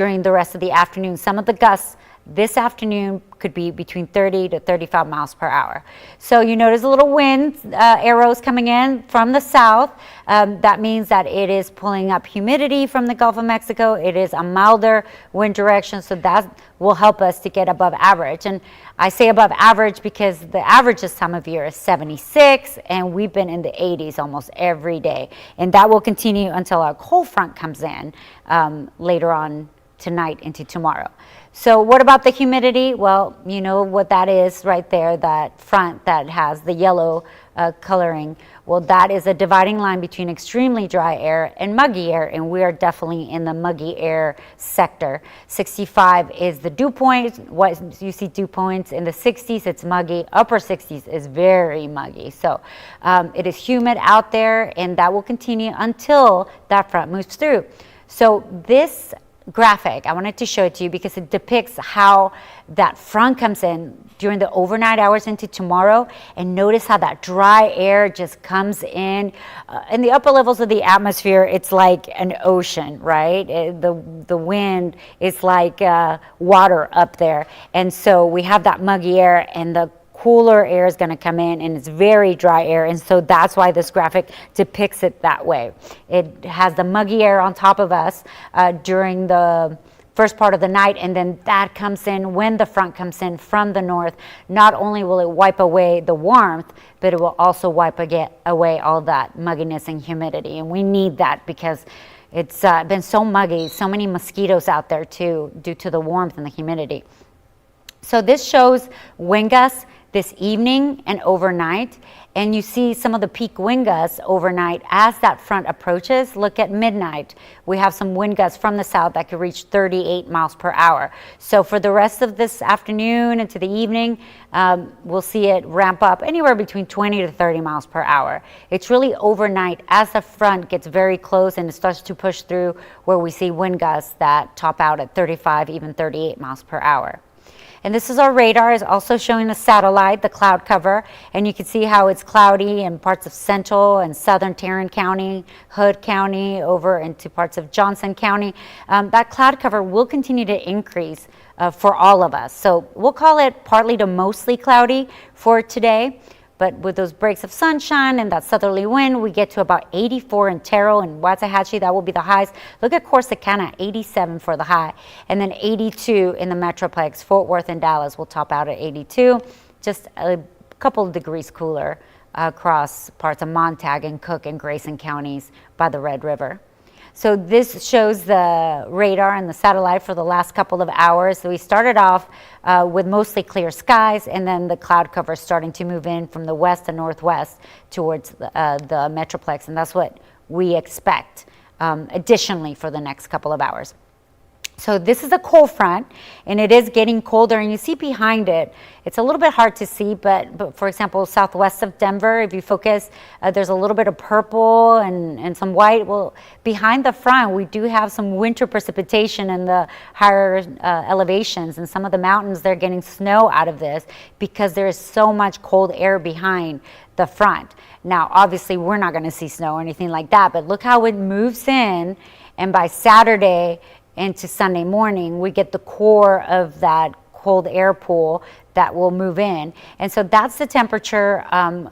during the rest of the afternoon. Some of the gusts this afternoon could be between 30 to 35 miles per hour. So you notice a little wind arrows coming in from the south. That means that it is pulling up humidity from the Gulf of Mexico. It is a milder wind direction, so that will help us to get above average. And I say above average because the average this time of year is 76, and we've been in the 80s almost every day. And that will continue until our cold front comes in later on tonight into tomorrow. So what about the humidity? Well, you know what that is right there, that front that has the yellow coloring. Well, that is a dividing line between extremely dry air and muggy air, and we are definitely in the muggy air sector. 65 is the dew point. What you see dew points in the 60s, it's muggy. Upper 60s is very muggy. So it is humid out there, and that will continue until that front moves through. So this graphic, I wanted to show it to you because it depicts how that front comes in during the overnight hours into tomorrow, and notice how that dry air just comes in. In the upper levels of the atmosphere, it's like an ocean, right? The wind is like water up there, and so we have that muggy air, and the cooler air is going to come in, and it's very dry air, and so that's why this graphic depicts it that way. It has the muggy air on top of us during the first part of the night, and then that comes in when the front comes in from the north. Not only will it wipe away the warmth, but it will also wipe away all that mugginess and humidity, and we need that because it's been so muggy, so many mosquitoes out there too due to the warmth and the humidity. So this shows wind gusts this evening and overnight, and you see some of the peak wind gusts overnight as that front approaches. Look at midnight. We have some wind gusts from the south that could reach 38 miles per hour. So for the rest of this afternoon into the evening, we'll see it ramp up anywhere between 20 to 30 miles per hour. It's really overnight as the front gets very close and it starts to push through where we see wind gusts that top out at 35, even 38 miles per hour. And this is our radar. It's also showing the satellite, the cloud cover, and you can see how it's cloudy in parts of central and southern Tarrant County, Hood County, over into parts of Johnson County. That cloud cover will continue to increase for all of us. So we'll call it partly to mostly cloudy for today. But with those breaks of sunshine and that southerly wind, we get to about 84 in Terrell and Waxahachie. That will be the highs. Look at Corsicana, 87 for the high. And then 82 in the Metroplex. Fort Worth and Dallas will top out at 82. Just a couple of degrees cooler across parts of Montague and Cook and Grayson counties by the Red River. So this shows the radar and the satellite for the last couple of hours. So we started off with mostly clear skies, and then the cloud cover starting to move in from the west and northwest towards the Metroplex, and that's what we expect additionally for the next couple of hours. So this is a cold front, and it is getting colder, and you see behind it, it's a little bit hard to see, but for example, southwest of Denver, if you focus, there's a little bit of purple and some white. Well, behind the front, we do have some winter precipitation in the higher elevations, and some of the mountains, they're getting snow out of this because there is so much cold air behind the front. Now, obviously, we're not going to see snow or anything like that, but look how it moves in, and by Saturday into Sunday morning, we get the core of that cold air pool that will move in. And so that's the temperature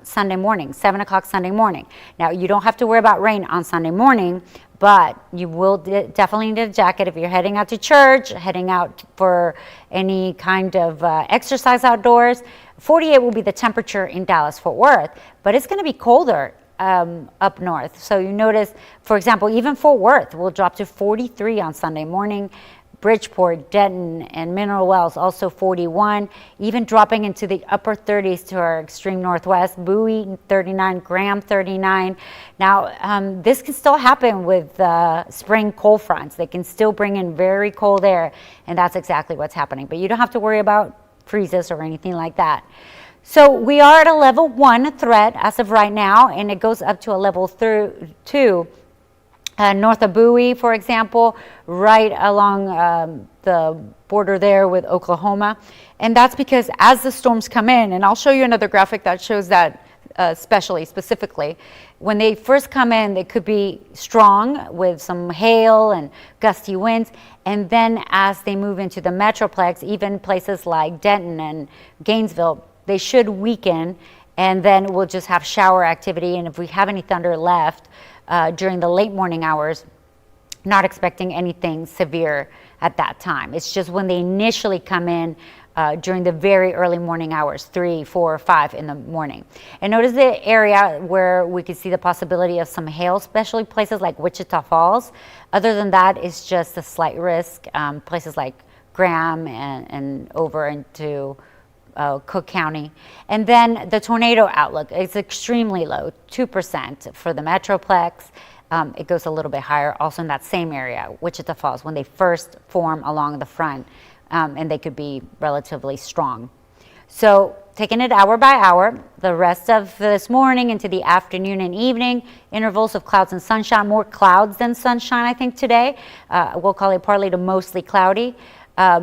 Sunday morning, 7 o'clock Sunday morning. Now, you don't have to worry about rain on Sunday morning, but you will definitely need a jacket if you're heading out to church, heading out for any kind of exercise outdoors. 48 will be the temperature in Dallas-Fort Worth, but it's going to be colder up north. So you notice, for example, even Fort Worth will drop to 43 on Sunday morning. Bridgeport, Denton, and Mineral Wells also 41, even dropping into the upper 30s to our extreme northwest. Bowie 39, Graham 39. Now, this can still happen with spring cold fronts. They can still bring in very cold air, and that's exactly what's happening. But you don't have to worry about freezes or anything like that. So we are at a level 1 threat as of right now, and it goes up to a level 2 north of Bowie, for example, right along the border there with Oklahoma. And that's because as the storms come in, and I'll show you another graphic that shows that specifically, when they first come in, they could be strong with some hail and gusty winds. And then as they move into the Metroplex, even places like Denton and Gainesville, they should weaken, and then we'll just have shower activity. And if we have any thunder left during the late morning hours, not expecting anything severe at that time. It's just when they initially come in during the very early morning hours, 3, 4, 5 in the morning. And notice the area where we could see the possibility of some hail, especially places like Wichita Falls. Other than that, it's just a slight risk. Places like Graham and over into Cook County. And then the tornado outlook is extremely low, 2% for the Metroplex. It goes a little bit higher also in that same area, Wichita Falls, when they first form along the front. And they could be relatively strong. So taking it hour by hour, the rest of this morning into the afternoon and evening, intervals of clouds and sunshine, more clouds than sunshine, I think today. We'll call it partly to mostly cloudy.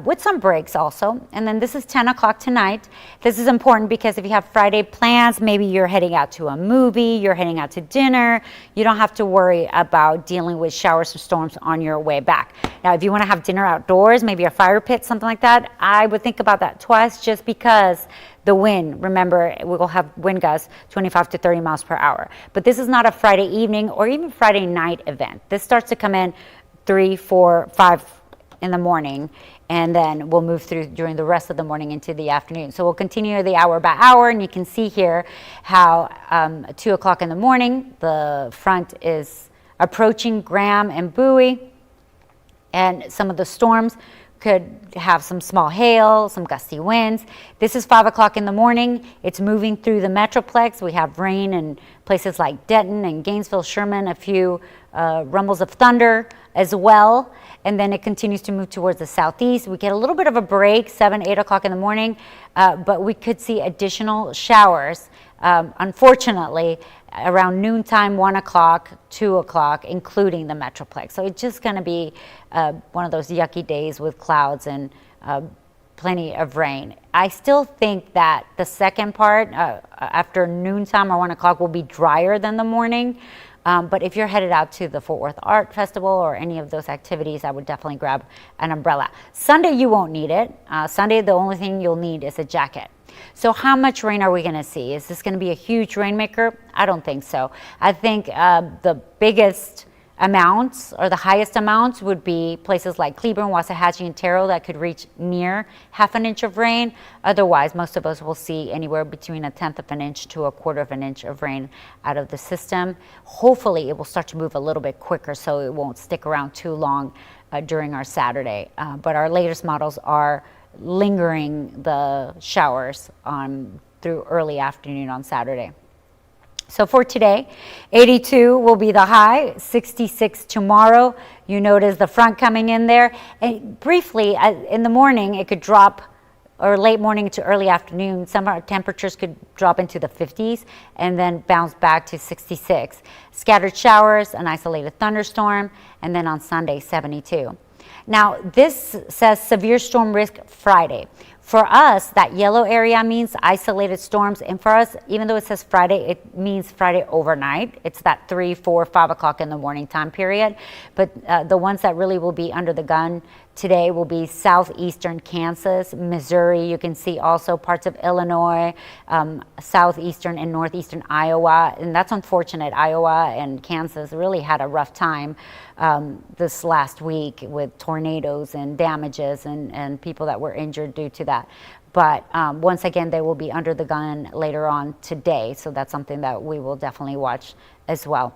With some breaks also. And then this is 10 o'clock tonight. This is important because if you have Friday plans, maybe you're heading out to a movie, you're heading out to dinner, you don't have to worry about dealing with showers or storms on your way back. Now, if you want to have dinner outdoors, maybe a fire pit, something like that, I would think about that twice just because the wind, remember, we will have wind gusts 25 to 30 miles per hour. But this is not a Friday evening or even Friday night event. This starts to come in 3, 4, 5 in the morning, and then we'll move through during the rest of the morning into the afternoon. So we'll continue the hour by hour, and you can see here how 2 o'clock in the morning, the front is approaching Graham and Bowie, and some of the storms could have some small hail, some gusty winds. This is 5 o'clock in the morning. It's moving through the Metroplex. We have rain in places like Denton and Gainesville, Sherman, a few rumbles of thunder as well. And then it continues to move towards the southeast. We get a little bit of a break, 7, 8 o'clock in the morning, but we could see additional showers, unfortunately, around noontime, 1 o'clock, 2 o'clock, including the Metroplex. So it's just going to be one of those yucky days with clouds and plenty of rain. I still think that the second part, after noontime or 1 o'clock, will be drier than the morning. But if you're headed out to the Fort Worth Art Festival or any of those activities, I would definitely grab an umbrella. Sunday, you won't need it. Sunday, the only thing you'll need is a jacket. So how much rain are we going to see? Is this going to be a huge rainmaker? I don't think so. I think the biggest amounts or the highest amounts would be places like Cleburne, Waxahachie, and Terrell that could reach near half an inch of rain. Otherwise, most of us will see anywhere between 1/10 of an inch to 1/4 of an inch of rain out of the system. Hopefully, it will start to move a little bit quicker so it won't stick around too long during our Saturday. But our latest models are lingering the showers through early afternoon on Saturday. So for today, 82 will be the high, 66 tomorrow. You notice the front coming in there. And briefly, in the morning, it could drop, or late morning to early afternoon, some of our temperatures could drop into the 50s and then bounce back to 66. Scattered showers, an isolated thunderstorm, and then on Sunday, 72. Now, this says severe storm risk Friday. For us, that yellow area means isolated storms. And for us, even though it says Friday, it means Friday overnight. It's that 3, 4, 5 o'clock in the morning time period. But the ones that really will be under the gun today will be southeastern Kansas, Missouri. You can see also parts of Illinois, southeastern and northeastern Iowa. And that's unfortunate. Iowa and Kansas really had a rough time this last week with tornadoes and damages and people that were injured due to that. But once again, they will be under the gun later on today. So that's something that we will definitely watch as well.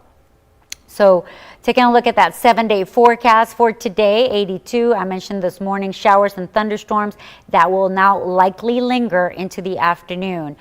So taking a look at that 7-day forecast for today, 82, I mentioned this morning, showers and thunderstorms that will now likely linger into the afternoon.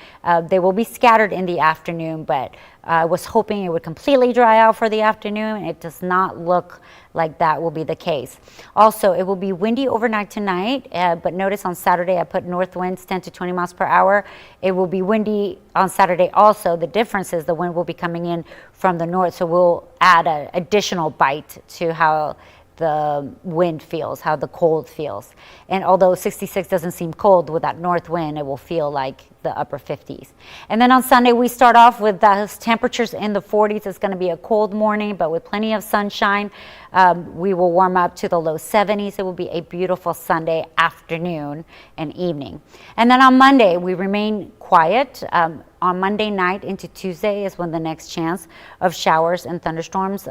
They will be scattered in the afternoon, but I was hoping it would completely dry out for the afternoon. It does not look like that will be the case. Also, it will be windy overnight tonight, but notice on Saturday I put north winds 10 to 20 miles per hour. It will be windy on Saturday also. The difference is the wind will be coming in from the north, so we'll add an additional bite to how the wind feels, how the cold feels. And although 66 doesn't seem cold, with that north wind, it will feel like the upper 50s. And then on Sunday, we start off with those temperatures in the 40s. It's going to be a cold morning, but with plenty of sunshine. We will warm up to the low 70s. It will be a beautiful Sunday afternoon and evening. And then on Monday, we remain quiet. On Monday night into Tuesday is when the next chance of showers and thunderstorms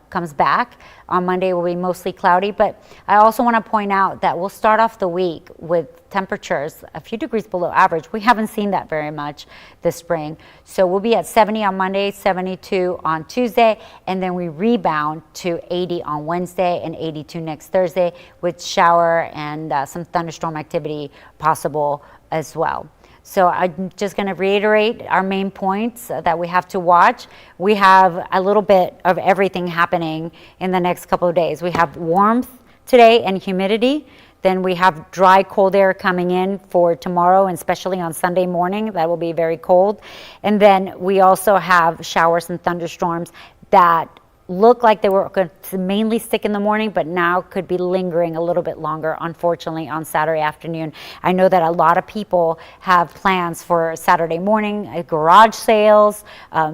comes back. On Monday, it will be mostly cloudy, but I also want to point out that we'll start off the week with temperatures a few degrees below average. We haven't seen that very much this spring. So we'll be at 70 on Monday, 72 on Tuesday, and then we rebound to 80 on Wednesday and 82 next Thursday, with shower and some thunderstorm activity possible as well. So I'm just going to reiterate our main points that we have to watch. We have a little bit of everything happening in the next couple of days. We have warmth today and humidity. Then we have dry, cold air coming in for tomorrow, and especially on Sunday morning. That will be very cold. And then we also have showers and thunderstorms that look like they were going to mainly stick in the morning, but now could be lingering a little bit longer, unfortunately, on Saturday afternoon. I know that a lot of people have plans for Saturday morning, garage sales.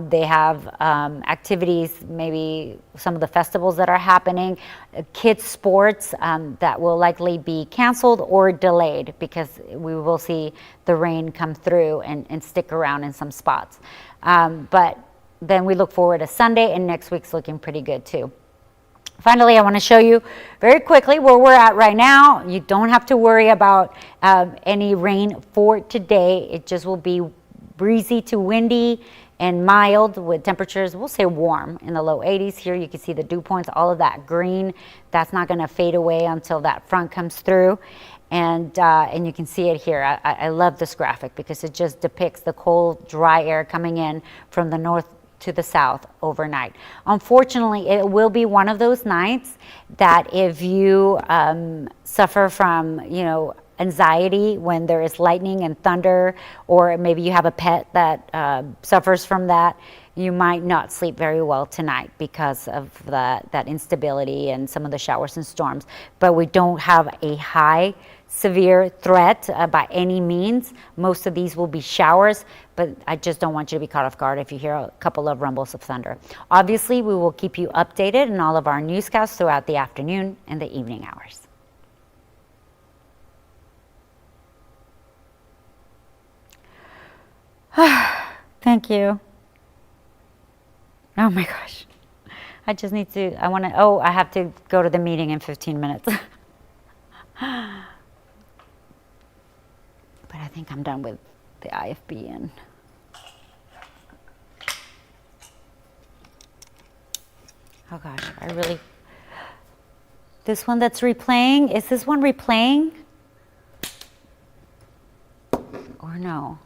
They have activities, maybe some of the festivals that are happening, kids' sports that will likely be canceled or delayed because we will see the rain come through and stick around in some spots. But then we look forward to Sunday, and next week's looking pretty good too. Finally, I want to show you very quickly where we're at right now. You don't have to worry about any rain for today. It just will be breezy to windy and mild with temperatures, we'll say warm, in the low 80s. Here you can see the dew points, all of that green. That's not going to fade away until that front comes through. And you can see it here. I love this graphic because it just depicts the cold, dry air coming in from the north to the south overnight. Unfortunately, it will be one of those nights that if you suffer from, anxiety when there is lightning and thunder, or maybe you have a pet that suffers from that, you might not sleep very well tonight because of that instability and some of the showers and storms. But we don't have a high severe threat by any means. Most of these will be showers, but I just don't want you to be caught off guard if you hear a couple of rumbles of thunder. Obviously, we will keep you updated in all of our newscasts throughout the afternoon and the evening hours. Thank you. Oh my gosh. I just need to, I have to go to the meeting in 15 minutes. But I think I'm done with the IFB and oh gosh, this one that's replaying, is this one replaying? Or no?